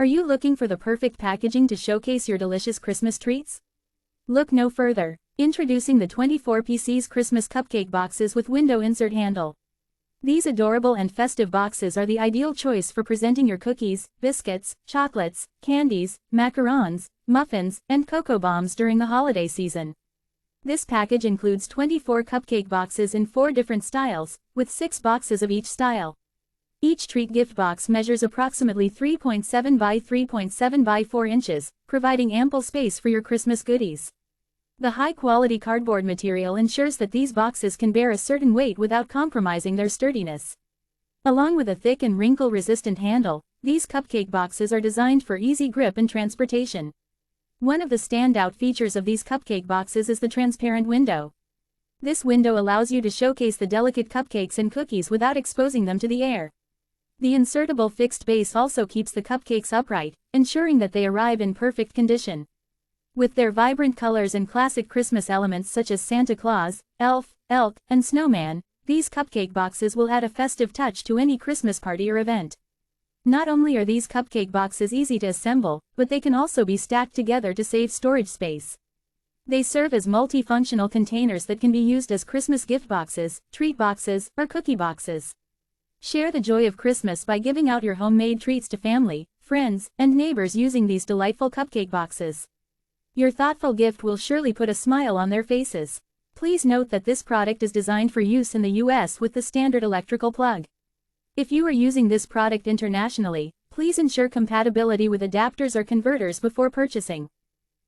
Are you looking for the perfect packaging to showcase your delicious Christmas treats? Look no further. Introducing the 24 Pcs Christmas Cupcake Boxes with window insert handle. These adorable and festive boxes are the ideal choice for presenting your cookies, biscuits, chocolates, candies, macarons, muffins, and cocoa bombs during the holiday season. This package includes 24 cupcake boxes in 4 different styles, with 6 boxes of each style. Each treat gift box measures approximately 3.7 by 3.7 by 4 inches, providing ample space for your Christmas goodies. The high-quality cardboard material ensures that these boxes can bear a certain weight without compromising their sturdiness. Along with a thick and wrinkle-resistant handle, these cupcake boxes are designed for easy grip and transportation. One of the standout features of these cupcake boxes is the transparent window. This window allows you to showcase the delicate cupcakes and cookies without exposing them to the air. The insertable fixed base also keeps the cupcakes upright, ensuring that they arrive in perfect condition. With their vibrant colors and classic Christmas elements such as Santa Claus, Elf, Elk, and Snowman, these cupcake boxes will add a festive touch to any Christmas party or event. Not only are these cupcake boxes easy to assemble, but they can also be stacked together to save storage space. They serve as multifunctional containers that can be used as Christmas gift boxes, treat boxes, or cookie boxes. Share the joy of Christmas by giving out your homemade treats to family, friends, and neighbors using these delightful cupcake boxes. Your thoughtful gift will surely put a smile on their faces. Please note that this product is designed for use in the US with the standard electrical plug. If you are using this product internationally, please ensure compatibility with adapters or converters before purchasing.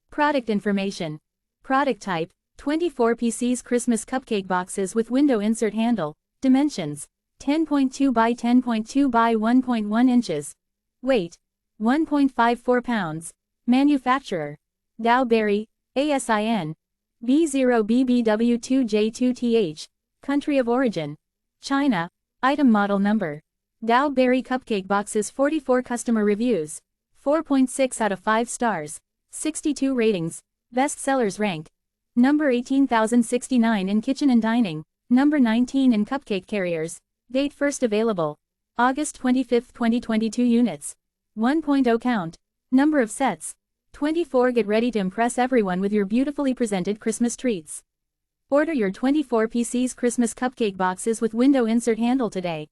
Product information. Product type, 24 Pcs Christmas Cupcake Boxes with window insert handle. Dimensions, 10.2 by 10.2 by 1.1 inches. Weight, 1.54 pounds. Manufacturer, Dow Berry, ASIN, B0BBW2J2TH. Country of origin, China. Item model number, Dow Berry Cupcake Boxes. 44 customer reviews, 4.6 out of 5 stars, 62 ratings. Best sellers rank, number 18,069 in kitchen and dining, number 19 in cupcake carriers. Date first available, August 25, 2022. Units, 1.0 count. Number of sets, 24. Get ready to impress everyone with your beautifully presented Christmas treats. Order your 24 Pcs Christmas Cupcake Boxes with window insert handle today.